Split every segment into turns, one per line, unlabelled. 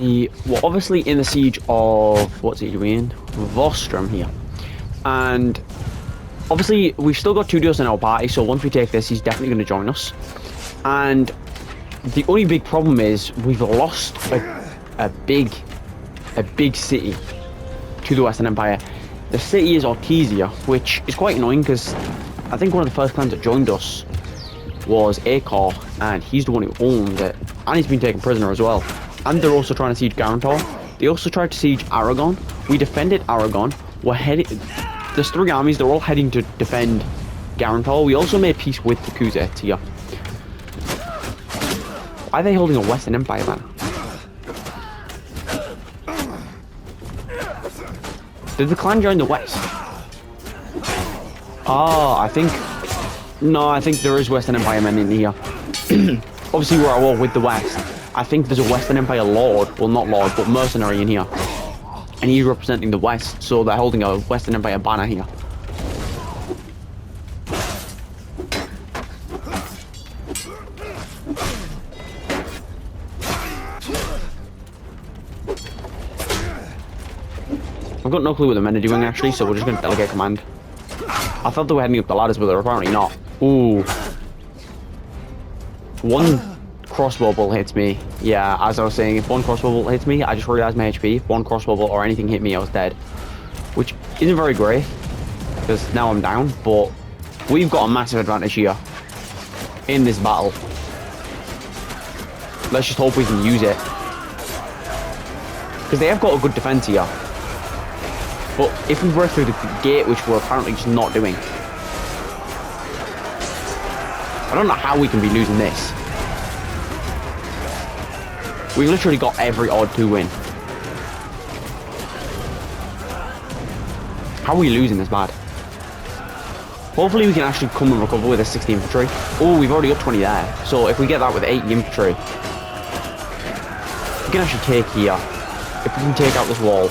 We're obviously in the siege of, what siege are we in? Vostrum here. And obviously we've still got two duos in our party, so once we take this, he's definitely going to join us. And the only big problem is we've lost a big city to the Western Empire. The city is Artesia, which is quite annoying because I think one of the first clans that joined us was Acor, and he's the one who owns it, and he's been taken prisoner as well. And they're also trying to siege Garantor. They also tried to siege Aragon. We defended Aragon. We're heading. There's three armies. They're all heading to defend Garantor. We also made peace with the Khuzaits here. Why are they holding a Western Empire banner? Did the clan join the West? Oh, I think... No, I think there is Western Empire men in here. Obviously, we're at war with the West. I think there's a Western Empire lord. Well, not lord, but mercenary in here. And he's representing the West, so they're holding a Western Empire banner here. I've got no clue what the men are doing, actually, so we're just going to delegate command. I thought they were heading up the ladders, but they're apparently not. Ooh. One crossbow bolt hits me. Yeah, as I was saying, if one crossbow bolt hits me, I just realized my HP. If one crossbow bolt or anything hit me, I was dead. Which isn't very great, because now I'm down, but we've got a massive advantage here in this battle. Let's just hope we can use it. Because they have got a good defense here. But if we break through the gate, which we're apparently just not doing, I don't know how we can be losing this. We literally got every odd to win. How are we losing this bad? Hopefully we can actually come and recover with a 60 infantry. Oh, we've already got 20 there. So if we get that with 80 infantry, we can actually take here. If we can take out this wall.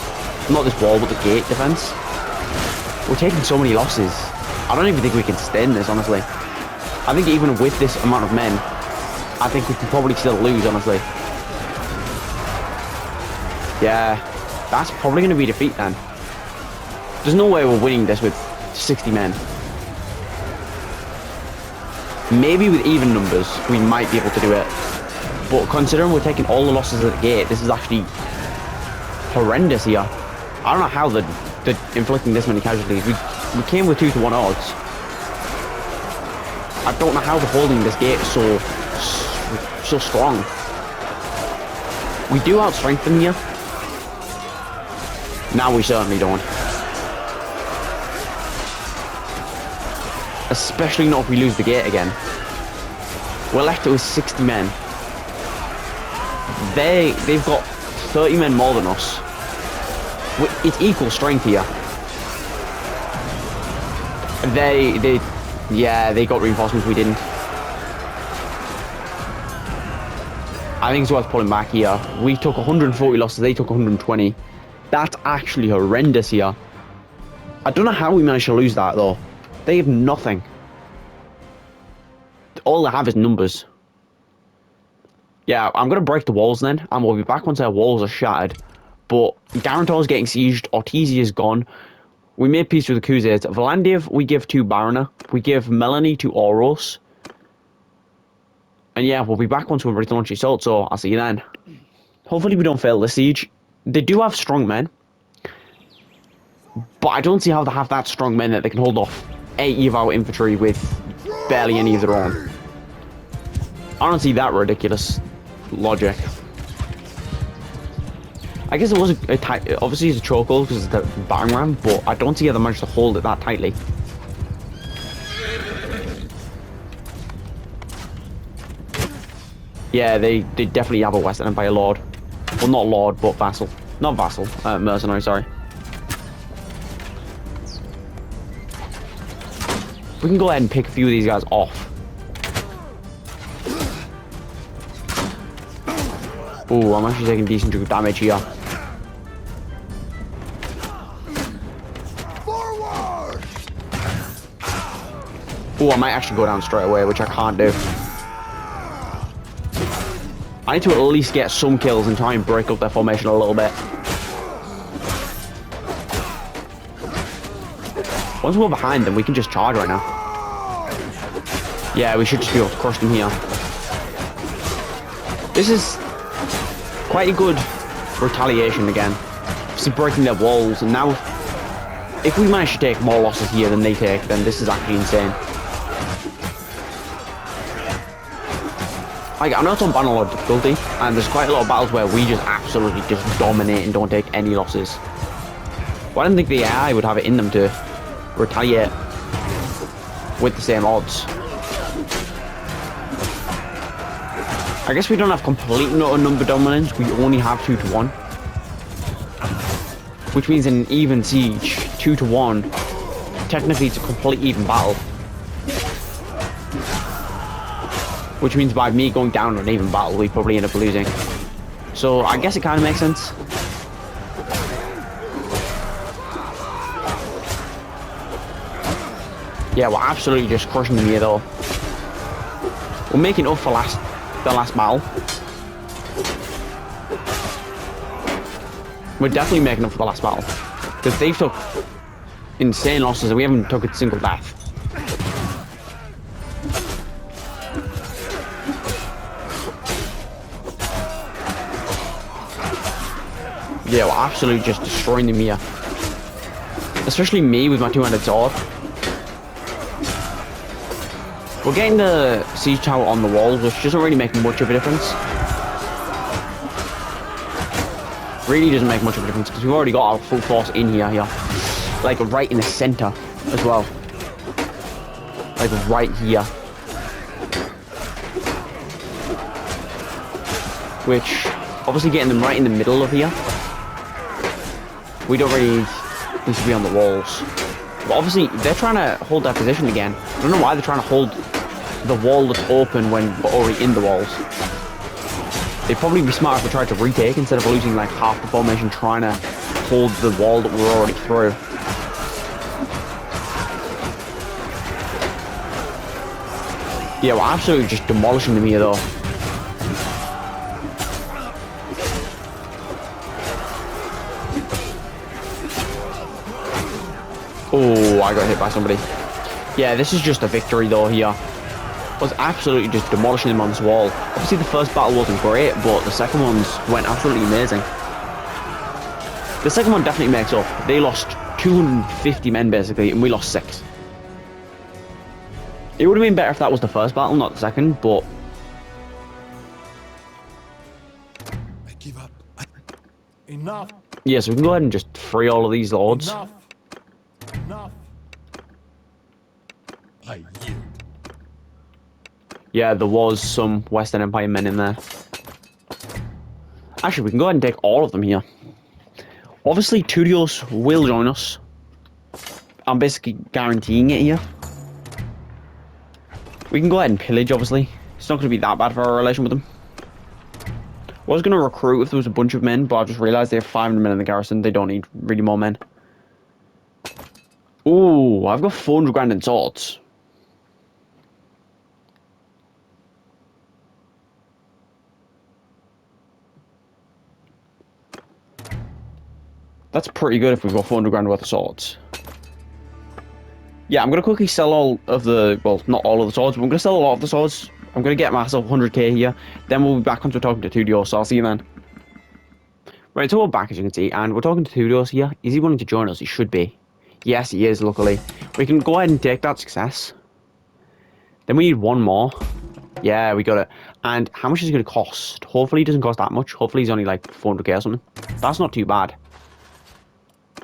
Not this wall, but the gate defense. We're taking so many losses. I don't even think we can stand this, honestly. I think even with this amount of men, I think we can probably still lose, honestly. Yeah, that's probably going to be defeat then. There's no way we're winning this with 60 men. Maybe with even numbers, we might be able to do it. But considering we're taking all the losses at the gate, this is actually horrendous here. I don't know how they're inflicting this many casualties. We came with 2-to-1 odds. I don't know how they're holding this gate so strong. We do outstrength them here. Now we certainly don't. Especially not if we lose the gate again. We're left with 60 men. They've got 30 men more than us. It's equal strength here. Yeah, they got reinforcements, we didn't. I think it's worth pulling back here. We took 140 losses, they took 120. That's actually horrendous here. I don't know how we managed to lose that, though. They have nothing. All they have is numbers. Yeah, I'm going to break the walls then, and we'll be back once our walls are shattered. But Garantor's getting sieged, Artesia's gone. We made peace with the Khuzaits. Valandiv, we give to Barana. We give Melanie to Oros. And yeah, we'll be back once we're ready to launch the assault, so I'll see you then. Hopefully we don't fail this siege. They do have strong men. But I don't see how they have that strong men that they can hold off 80 of our infantry with barely any of their own. I don't see that ridiculous logic. I guess it was a tight... Obviously it's a chokehold because it's the battering ram, but I don't see how they managed to hold it that tightly. Yeah, they definitely have a Western Empire lord. Well, not lord, but vassal. Not vassal, mercenary, sorry. We can go ahead and pick a few of these guys off. Ooh, I'm actually taking decent damage here. Ooh, I might actually go down straight away, which I can't do. I need to at least get some kills and try and break up their formation a little bit. Once we're behind them, we can just charge right now. Yeah, we should just be able to crush them here. This is quite a good retaliation again. Obviously breaking their walls, and now if we manage to take more losses here than they take, then this is actually insane. Like, I know it's on Banner difficulty, and there's quite a lot of battles where we just absolutely just dominate and don't take any losses. But I didn't think the AI would have it in them to retaliate with the same odds. I guess we don't have complete number dominance, we only have 2-1. Which means in an even siege, 2-1, technically it's a complete even battle. Which means by me going down in an even battle, we probably end up losing. So I guess it kind of makes sense. Yeah, we're absolutely just crushing them here though. We're making up for the last battle. We're definitely making up for the last battle. Because they've took insane losses and we haven't took a single death. Yeah, we're absolutely just destroying them here. Especially me with my two-handed sword. We're getting the siege tower on the walls, which doesn't really make much of a difference. Really doesn't make much of a difference because we've already got our full force in here. Like right in the center as well. Like right here. Which, obviously getting them right in the middle of here. We don't really need to be on the walls. But obviously, they're trying to hold their position again. I don't know why they're trying to hold the wall that's open when we're already in the walls. They'd probably be smart if we tried to retake instead of losing like half the formation trying to hold the wall that we're already through. Yeah, we're absolutely just demolishing them here though. Oh, I got hit by somebody. Yeah, this is just a victory though here. Was absolutely just demolishing them on this wall. Obviously the first battle wasn't great, but the second ones went absolutely amazing. The second one definitely makes up. They lost 250 men basically, and we lost 6. It would have been better if that was the first battle, not the second, but...
I give up. Enough.
Yeah, so we can go ahead and just free all of these lords.
Enough. I yield.
Yeah, there was some Western Empire men in there. Actually, we can go ahead and take all of them here. Obviously, Tudios will join us. I'm basically guaranteeing it here. We can go ahead and pillage, obviously. It's not going to be that bad for our relation with them. I was going to recruit if there was a bunch of men, but I just realised they have 500 men in the garrison. They don't need really more men. Ooh, I've got 400 grand in swords. That's pretty good if we've got 400 grand worth of swords. Yeah, I'm going to quickly sell all of the... Well, not all of the swords, but I'm going to sell a lot of the swords. I'm going to get myself 100k here. Then we'll be back onto talking to Tudios, so I'll see you then. Right, so we're back, as you can see, and we're talking to Tudios here. Is he willing to join us? He should be. Yes, he is, luckily. We can go ahead and take that success. Then we need one more. Yeah, we got it. And how much is it going to cost? Hopefully it doesn't cost that much. Hopefully he's only like 400k or something. That's not too bad.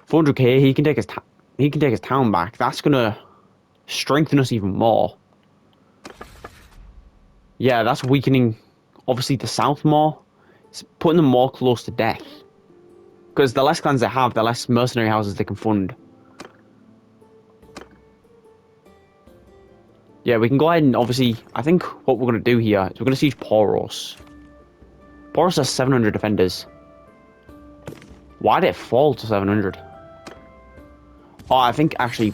400k, he can take his town back. That's gonna strengthen us even more. Yeah, that's weakening, obviously, the south more. It's putting them more close to death. Because the less clans they have, the less mercenary houses they can fund. Yeah, we can go ahead and obviously, I think what we're going to do here is we're going to siege Poros. Poros has 700 defenders. Why did it fall to 700? Oh, I think actually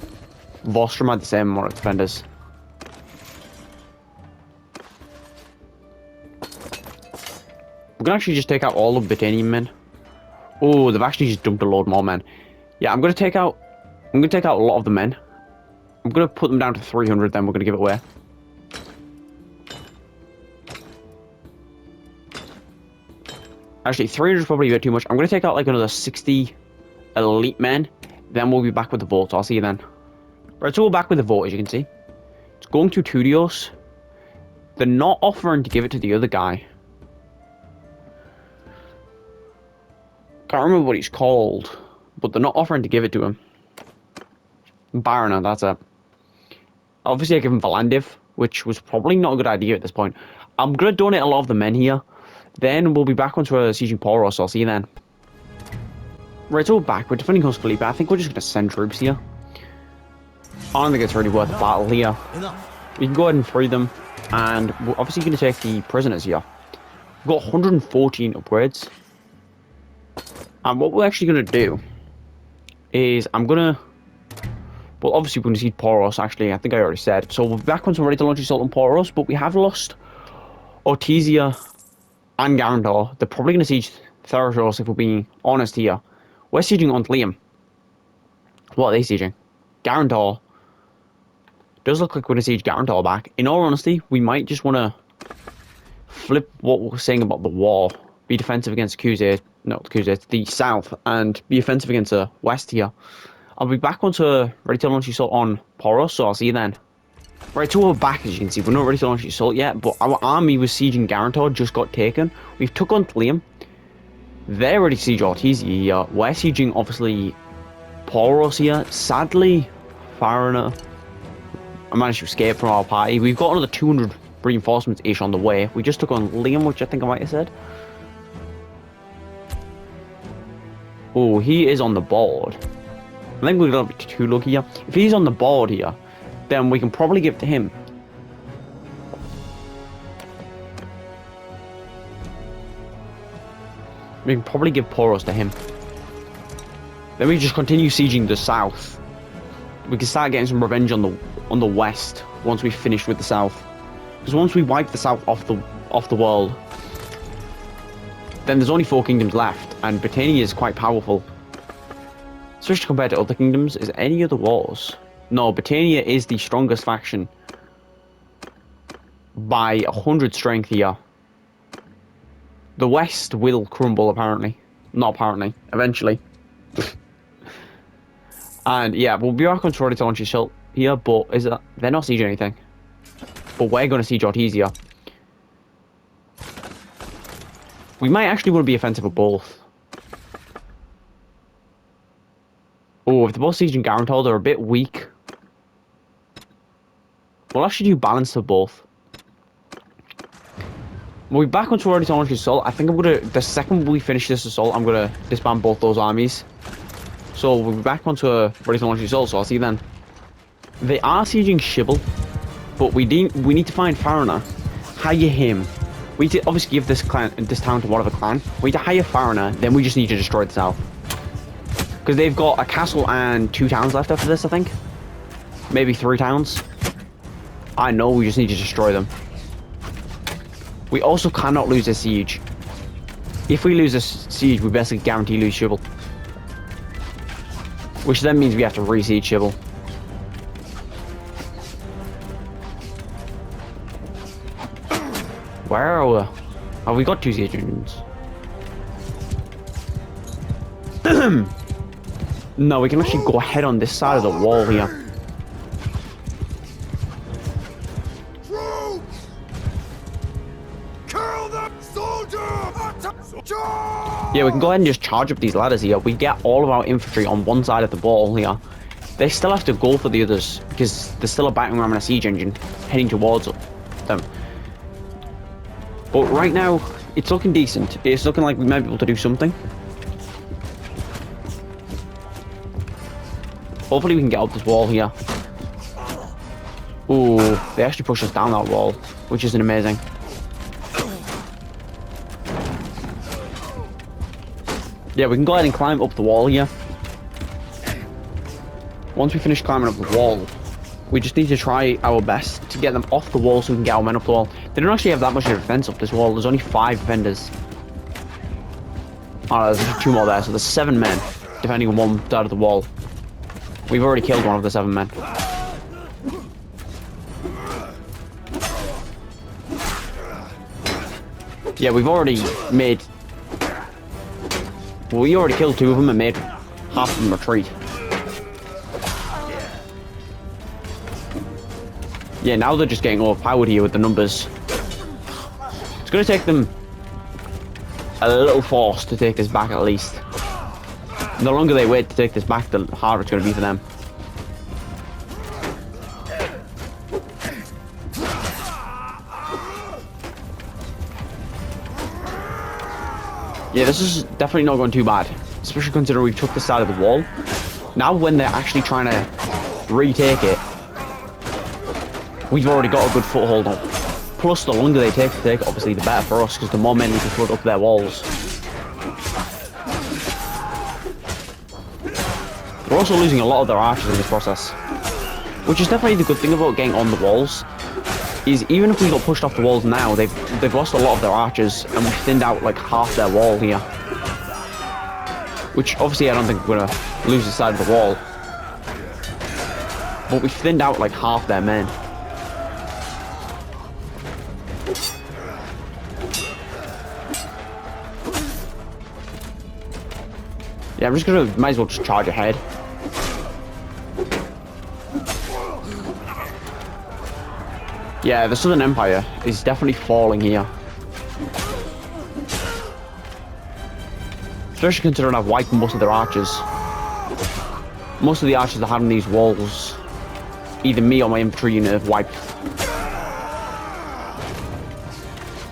Vostrom had the same amount of defenders. We can actually just take out all of Battanian men. Oh, they've actually just dumped a load more men. Yeah, I'm gonna take out a lot of the men. I'm gonna put them down to 300, then we're gonna give it away. Actually, 300 is probably a bit too much. I'm gonna take out like another 60 elite men. Then we'll be back with the vote. I'll see you then. Right, so we're back with the vote, as you can see. It's going to Tudios. They're not offering to give it to the other guy. Can't remember what he's called, but they're not offering to give it to him. Battania, that's it. Obviously, I give him Valandiv, which was probably not a good idea at this point. I'm going to donate a lot of the men here. Then we'll be back onto sieging Poros, so I'll see you then. Right, so we're back. We're defending Host Felipe. I think we're just going to send troops here. I don't think it's really worth the battle here. We can go ahead and free them. And we're obviously going to take the prisoners here. We've got 114 upgrades. And what we're actually going to do is I'm going to... Well, obviously we're going to siege Poros, actually. I think I already said. So we're back onto ready to launch assault on Poros, but we have lost Ortizia and Garantor. They're probably going to siege Theratos, if we're being honest here. We're sieging on Liam. What are they sieging? Garantor. Does look like we're going to siege Garantor back. In all honesty, we might just want to flip what we're saying about the war. Be defensive against the south, and be offensive against the west here. I'll be back onto ready to launch assault on Poros, so I'll see you then. Right, so we're back, as you can see. We're not ready to launch assault yet, but our army was sieging Garantor, just got taken. We've took on Liam. They're ready to siege Ortizia here. We're sieging, obviously, Poros here. Sadly, Farina, I managed to escape from our party. We've got another 200 reinforcements-ish on the way. We just took on Liam, which I think I might have said. Oh, he is on the board. I think we're going to be too lucky here. If he's on the board here, then we can probably give it to him. We can probably give Poros to him. Then we just continue sieging the south. We can start getting some revenge on the west once we finish with the south. Because once we wipe the south off the world, then there's only 4 kingdoms left, and Battania is quite powerful. Especially compared to other kingdoms. Is there any other wars? No, Battania is the strongest faction. By 100 strength here. The west will crumble, apparently. Not apparently. Eventually. And yeah, we'll be back on ready to launch assault here, but they're not sieging anything. But we're going to siege Ortizia. We might actually want to be offensive at both. Oh, if they're both sieging Garantor, they're a bit weak. We'll actually do balance to both. We'll be back onto ready to launch assault. I think I'm going to... The second we finish this assault, I'm going to disband both those armies. So we'll be back onto ready to launch assault, so I'll see you then. They are sieging Shibble, but we need to find Farina. Hire him. We need to obviously give this town to whatever clan. We need to hire Farina, then we just need to destroy the south. Because they've got a castle and 2 towns left after this, I think. Maybe 3 towns. I know, we just need to destroy them. We also cannot lose a siege. If we lose a siege, we basically guarantee lose Shibble. Which then means we have to re-siege Shibble. Where are we? Have we got 2 siege engines? No, we can actually go ahead on this side of the wall here. Yeah, we can go ahead and just charge up these ladders here. We get all of our infantry on one side of the wall here. They still have to go for the others because there's still a battering ram and a siege engine heading towards them. But right now, it's looking decent. It's looking like we might be able to do something. Hopefully we can get up this wall here. Ooh, they actually pushed us down that wall, which isn't amazing. Yeah, we can go ahead and climb up the wall here. Once we finish climbing up the wall, we just need to try our best to get them off the wall so we can get our men up the wall. They don't actually have that much of a defense up this wall. There's only 5 defenders. Oh, there's 2 more there, so there's 7 men defending on one side of the wall. We've already killed one of the 7 men. Yeah, we've already made... Well, we already killed 2 of them and made half of them retreat. Yeah, now they're just getting overpowered here with the numbers. It's going to take them a little force to take this back at least. And the longer they wait to take this back, the harder it's going to be for them. Yeah, this is definitely not going too bad. Especially considering we took the side of the wall. Now when they're actually trying to retake it, we've already got a good foothold on. Plus, the longer they take to take it, obviously, the better for us, because the more men we can put up their walls. We're also losing a lot of their archers in this process. Which is definitely the good thing about getting on the walls, is even if we got pushed off the walls now, they've lost a lot of their archers, and we've thinned out like half their wall here. Which, obviously, I don't think we're going to lose the side of the wall. But we've thinned out like half their men. Yeah, I'm just gonna, might as well just charge ahead. Yeah, the Southern Empire is definitely falling here. Especially considering I've wiped most of their archers. Most of the archers that had on these walls, either me or my infantry unit have wiped.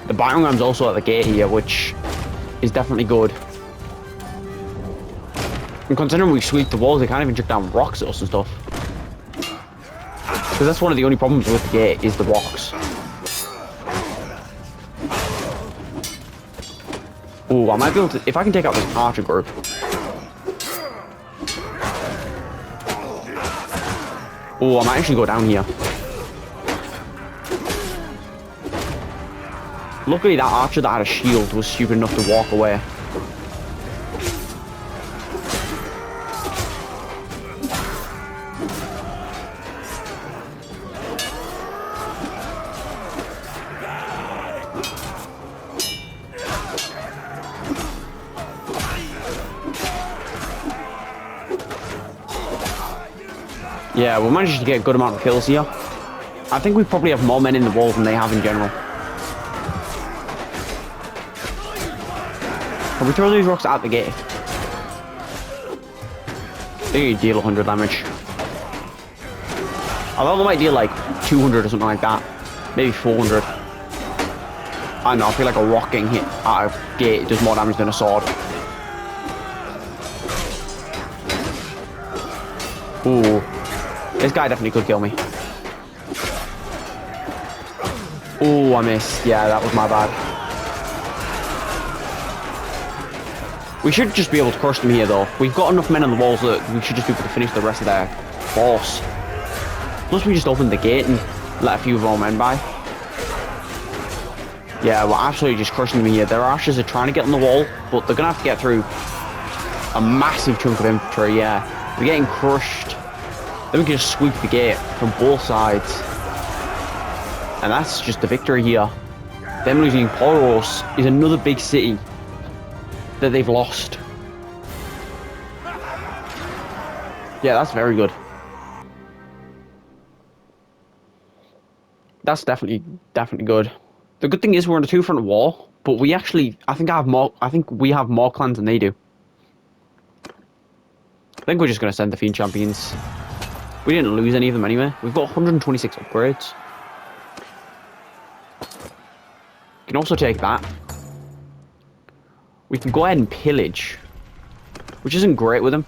The battering ram's also at the gate here, which is definitely good. And considering we sweep the walls, they can't even chuck down rocks at us and stuff. Because that's one of the only problems with the gate, is the rocks. Ooh, I might be able to... If I can take out this archer group. Ooh, I might actually go down here. Luckily, that archer that had a shield was stupid enough to walk away. Yeah, we managed to get a good amount of kills here. I think we probably have more men in the wall than they have in general. Can we throw these rocks at the gate? I think you deal 100 damage. I thought they might deal like 200 or something like that. Maybe 400. I don't know, I feel like a rock getting hit at a gate does more damage than a sword. Ooh. This guy definitely could kill me. Ooh, I missed. Yeah, that was my bad. We should just be able to crush them here, though. We've got enough men on the walls that we should just be able to finish the rest of their force. Plus, we just opened the gate and let a few of our men by. Yeah, we're absolutely just crushing them here. Their archers are trying to get on the wall, but they're going to have to get through a massive chunk of infantry, yeah. They're getting crushed. Then we can just sweep the gate from both sides. And that's just the victory here. Them losing Poros is another big city that they've lost. Yeah, that's very good. That's definitely good. The good thing is we're in a 2-front war, but we actually, I think we have more clans than they do. I think we're just going to send the Fiend Champions. We didn't lose any of them anyway. We've got 126 upgrades. We can also take that. We can go ahead and pillage, which isn't great with them.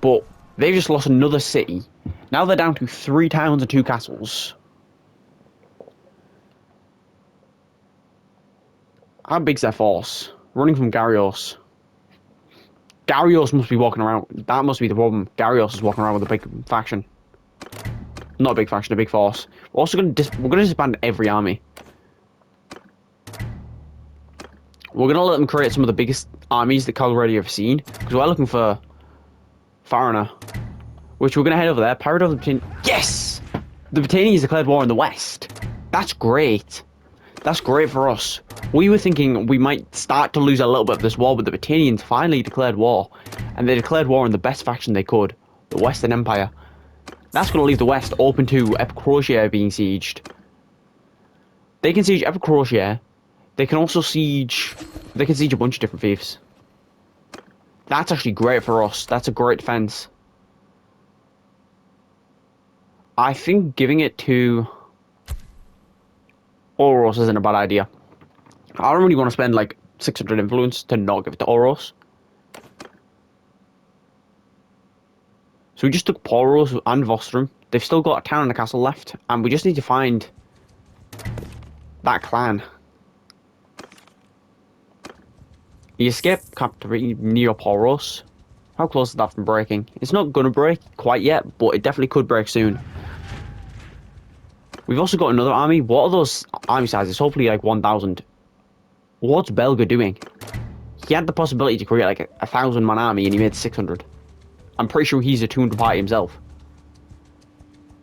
But they've just lost another city. Now they're down to 3 towns and 2 castles. How big's their force? Running from Garrios. Garrios must be walking around. That must be the problem. Garrios is walking around with a big faction. Not a big faction, a big force. We're also going to disband every army. We're gonna let them create some of the biggest armies that Calgary have seen, because we're looking for Foreigner, which we're gonna head over there. Pirate of the Battania. Yes! The Battanians declared war in the west. That's great. That's great for us. We were thinking we might start to lose a little bit of this war, but the Battanians finally declared war. And they declared war on the best faction they could, the Western Empire. That's going to leave the West open to Epicrotia being sieged. They can siege Epicrotia. They can also siege... They can siege a bunch of different fiefs. That's actually great for us. That's a great defense. I think giving it to Oros isn't a bad idea. I don't really want to spend like 600 influence to not give it to Oros. So we just took Poros and Vostrum. They've still got a town and a castle left, and we just need to find that clan. You escape captivity near Poros. How close is that from breaking? It's not going to break quite yet, but it definitely could break soon. We've also got another army. What are those army sizes? Hopefully like 1,000. What's Belga doing? He had the possibility to create like a 1,000-man army and he made 600. I'm pretty sure he's a 200 party himself.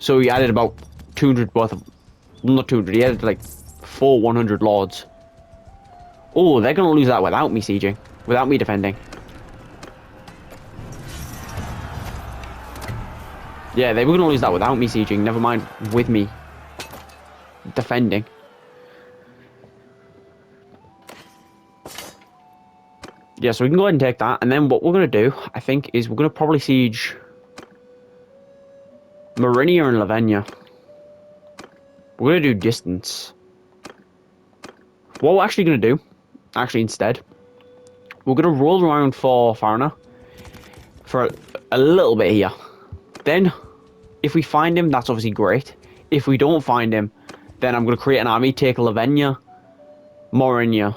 So he added about 200 worth of... Not 200, he added like 100 lords. Oh, they're going to lose that without me sieging. Without me defending. Yeah, they were going to lose that without me sieging. Never mind with me defending. Yeah, so we can go ahead and take that. And then what we're going to do, I think, is we're going to probably siege Marinia and Lavenia. We're going to do distance. What we're actually going to do, instead, we're going to roll around for Foreigner for a little bit here. Then, if we find him, that's obviously great. If we don't find him, then I'm going to create an army, take Lavenia, Morinia,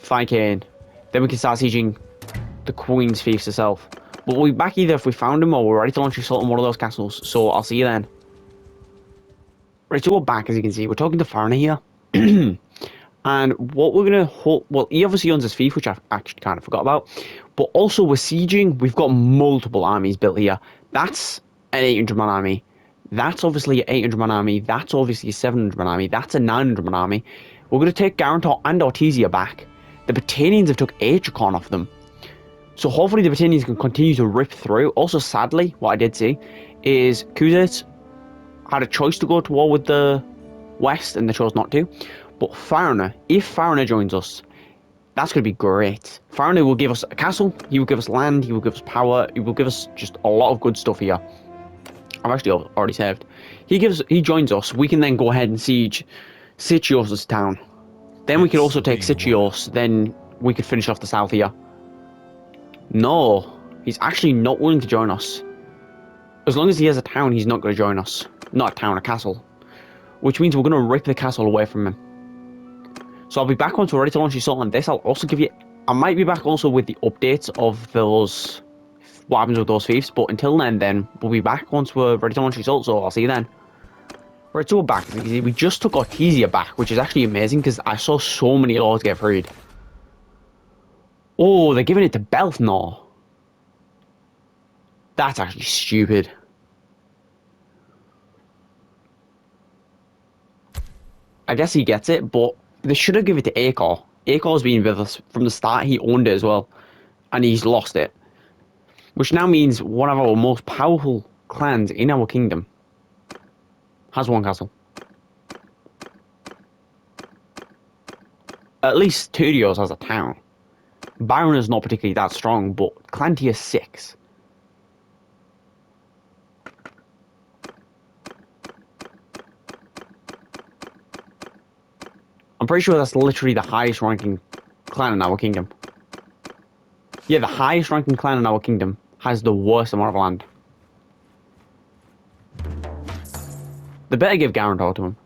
Fikane. Then we can start sieging the Queen's Fiefs herself. But we'll be back either if we found him or we're ready to launch assault on one of those castles. So I'll see you then. Right, so we're back, as you can see. We're talking to Foreigner here. And what we're going to hold... Well, he obviously owns his fief, which I actually kind of forgot about. But also, we're sieging. We've got multiple armies built here. That's an 800-man army. That's obviously an 800-man army. That's obviously a 700-man army. That's a 900-man army. We're going to take Garantor and Ortesia back. The Battanians have took Atricon off them. So hopefully the Battanians can continue to rip through. Also, sadly, what I did see is Kuzets had a choice to go to war with the West, and they chose not to. But Foreigner, if Foreigner joins us, that's going to be great. Foreigner will give us a castle, he will give us land, he will give us power, he will give us just a lot of good stuff here. I've actually already saved. He joins us, we can then go ahead and siege Sitios' town. Then we could also take Sitios, then we could finish off the south here. No, he's actually not willing to join us. As long as he has a town, he's not going to join us. Not a town, a castle. Which means we're going to rip the castle away from him. So I'll be back once we're ready to launch assault on this. I'll also give you... I might be back also with the updates of those... What happens with those fiefs. But until then, we'll be back once we're ready to launch assault. So I'll see you then. Right, so we're back. We just took Ortesia back, which is actually amazing because I saw so many lords get freed. Oh, they're giving it to Belfnor. That's actually stupid. I guess he gets it, but they should have given it to Acor. Acor's been with us from the start. He owned it as well, and he's lost it. Which now means one of our most powerful clans in our kingdom has one castle. At least Tudios has a town. Byron is not particularly that strong, but clan tier 6. I'm pretty sure that's literally the highest ranking clan in our kingdom. Yeah, the highest ranking clan in our kingdom has the worst amount of land. They better give Garantor to him.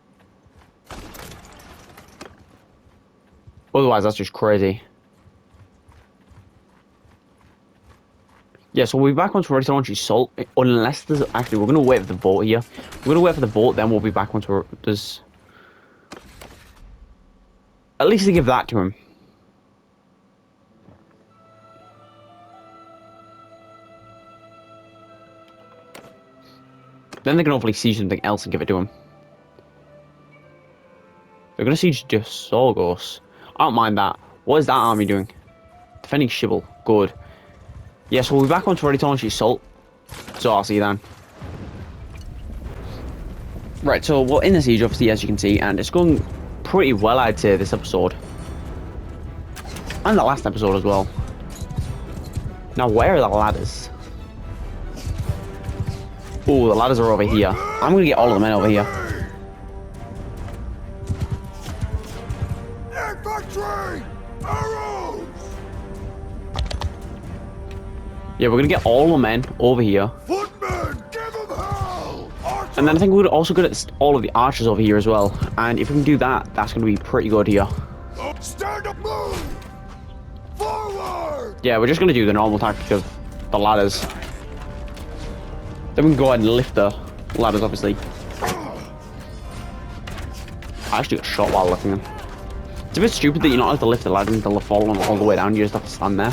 Otherwise, that's just crazy. Yeah, so we'll be back once we're ready to launch assault. Unless there's... Actually, we're going to wait for the vote here. We're going to wait for the vote, then we'll be back once there's... At least they give that to him. Then they can hopefully siege something else and give it to him. They're going to siege Sorgos. I don't mind that. What is that army doing? Defending Shibble. Good. Yes, we'll be back once we're ready to launch the assault. So I'll see you then. Right, so we're in the siege, obviously, as you can see, and it's going pretty well, I'd say, this episode. And the last episode as well. Now, where are the ladders? Oh, the ladders are over here. I'm going to get all of the men over here.
Infantry! Arrows!
Yeah, we're going to get all the men over here.
Footmen, give them hell! Archers!
And then I think we're also good at all of the archers over here as well. And if we can do that, that's going to be pretty good here.
Stand up, move! Forward!
Yeah, we're just going to do the normal tactic of the ladders. Then we can go ahead and lift the ladders, obviously. I actually got shot while lifting them. It's a bit stupid that you're not allowed to lift the ladder until they're falling all the way down. You just have to stand there.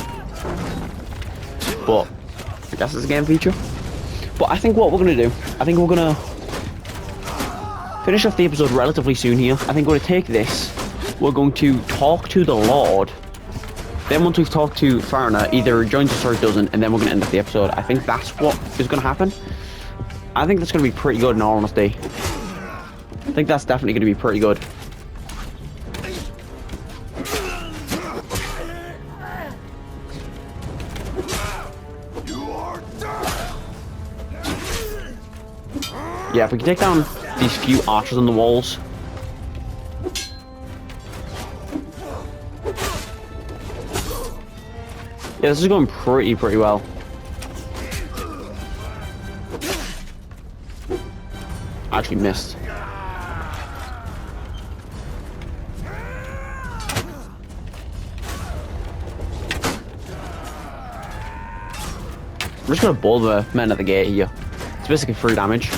But I guess it's a game feature. But I think what we're going to do, I think we're going to finish off the episode relatively soon here. I think we're going to take this. We're going to talk to the Lord. Then once we've talked to Foreigner, either joins us or it doesn't, and then we're going to end up the episode. I think that's what is going to happen. I think that's going to be pretty good in all honesty. I think that's definitely going to be pretty good. Yeah, if we can take down these few archers on the walls. Yeah, this is going pretty well. I actually missed. I'm just gonna ball the men at the gate here. It's basically free damage.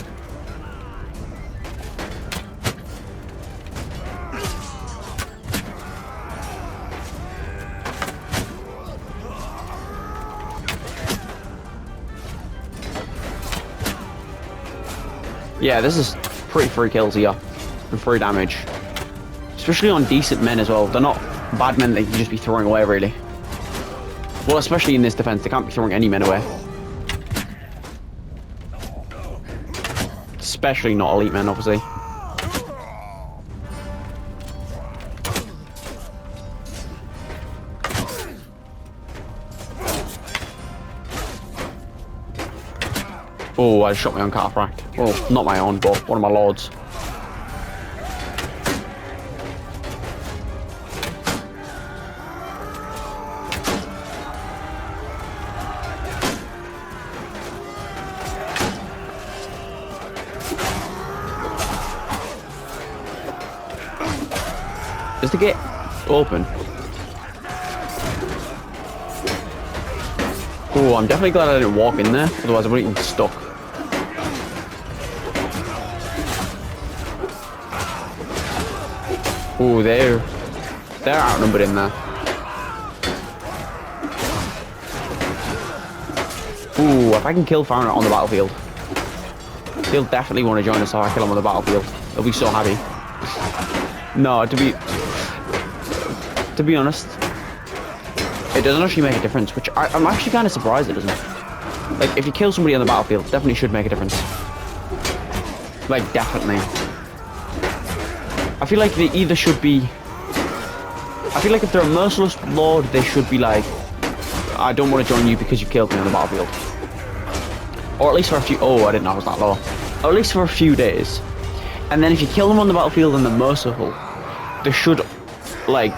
Yeah, this is pretty free kills here and free damage. Especially on decent men as well. They're not bad men that you can just be throwing away, really. Well, especially in this defense, they can't be throwing any men away. Especially not elite men, obviously. Oh, I shot my own cataphract. Well, not my own, but one of my lords. Is the gate open? Oh, I'm definitely glad I didn't walk in there, otherwise I would have been stuck. Oh, they're outnumbered in there. Ooh, if I can kill Farron on the battlefield, he'll definitely want to join us if I kill him on the battlefield. He'll be so happy. No, to be honest, it doesn't actually make a difference, which I'm actually kind of surprised it doesn't. Like, if you kill somebody on the battlefield, it definitely should make a difference. Like, definitely. I feel like they either should be... I feel like if they're a merciless lord, they should be like, I don't want to join you because you killed me on the battlefield. Or at least for a few... Oh, I didn't know it was that low. Or at least for a few days. And then if you kill them on the battlefield and they're merciful, they should, like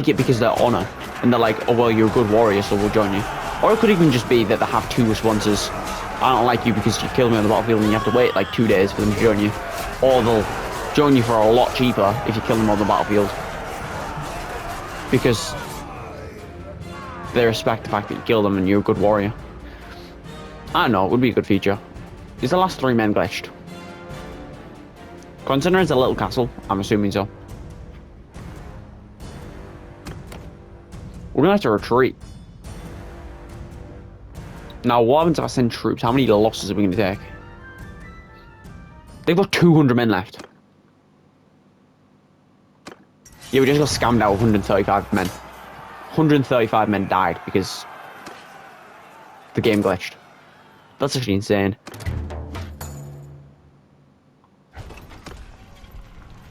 it because they're honor. And they're like, oh, well, you're a good warrior, so we'll join you. Or it could even just be that they have two responses. I don't like you because you killed me on the battlefield and you have to wait like 2 days for them to join you. Or they'll join you for a lot cheaper if you kill them on the battlefield. Because they respect the fact that you killed them and you're a good warrior. I don't know, it would be a good feature. Is the last 3 men glitched? Considering it's a little castle, I'm assuming so. We're gonna have to retreat. Now, what happens if I send troops? How many losses are we going to take? They've got 200 men left. Yeah, we just got scammed out of 135 men. 135 men died because the game glitched. That's actually insane.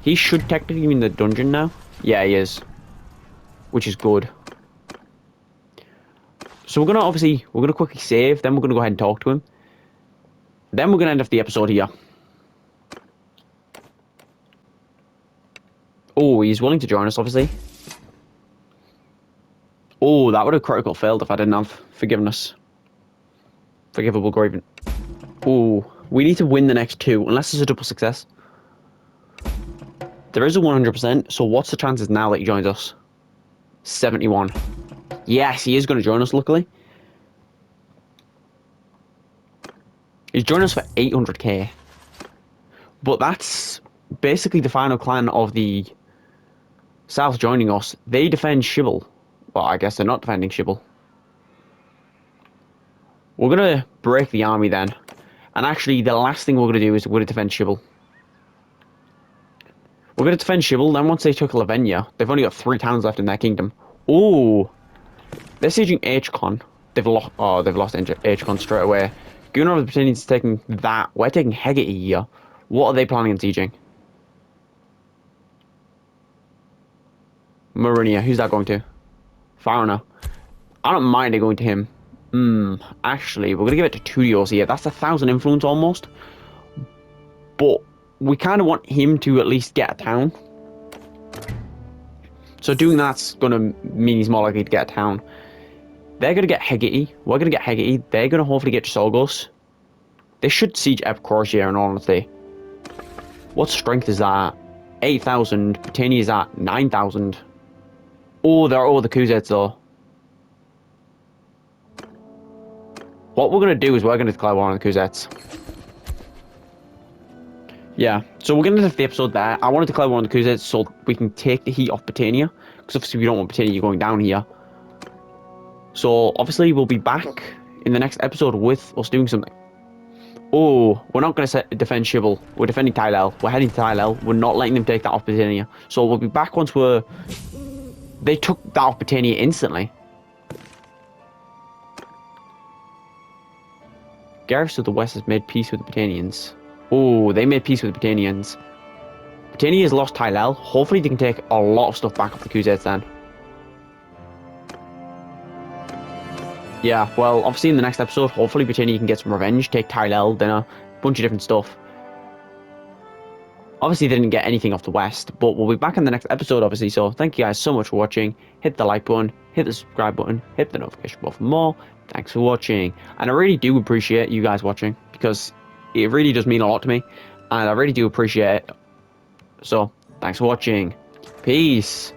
He should technically be in the dungeon now. Yeah, he is. Which is good. So we're gonna quickly save, then we're gonna go ahead and talk to him. Then we're gonna end off the episode here. Oh, he's willing to join us, obviously. Oh, that would have critical failed if I didn't have forgiveness. Forgivable grievance. Oh, we need to win the next two, unless it's a double success. There is a 100%, so what's the chances now that he joins us? 71. Yes, he is going to join us, luckily. He's joining us for 800k. But that's basically the final clan of the South joining us. They defend Shibble. Well, I guess they're not defending Shibble. We're going to break the army then. And actually, the last thing we're going to do is we're going to defend Shibble. We're going to defend Shibble, then once they took Lavenia, they've only got 3 towns left in their kingdom. Ooh. They're sieging H-Con. They've lost H-Con straight away. Gunnar of the Battanians is taking that. We're taking Hegate here. What are they planning on sieging? Marinia, who's that going to? Farina. I don't mind it going to him. Actually, we're going to give it to Tudios here. That's 1,000 influence almost. But we kind of want him to at least get a town. So doing that's going to mean he's more likely to get a town. They're going to get Hegate. We're going to get Hegate. They're going to hopefully get Chisogos. They should siege Epicrosia in all honesty. What strength is that? 8,000. Battania is at 9,000. Oh, they're all the Kuzets though. What we're going to do is we're going to declare war on the Kuzets. Yeah, so we're going to end the episode there. I want to declare war on the Kuzets so we can take the heat off Battania. Because obviously we don't want Battania going down here. So obviously we'll be back in the next episode with us doing something. Oh, we're not going to defend Shibble. We're defending Tylel. We're heading to Tylel. We're not letting them take that off Battania. So we'll be back once they took that off Battania instantly. Garrus of the West has made peace with the Battanians. Oh, they made peace with the Battanians. Battania has lost Tylel. Hopefully they can take a lot of stuff back off the Kuzets then. Yeah, well, obviously in the next episode, hopefully Battania can get some revenge, take Tylel, then a bunch of different stuff. Obviously they didn't get anything off the West, but we'll be back in the next episode, obviously, so thank you guys so much for watching. Hit the like button, hit the subscribe button, hit the notification button for more. Thanks for watching, and I really do appreciate you guys watching, because it really does mean a lot to me, and I really do appreciate it. So, thanks for watching. Peace.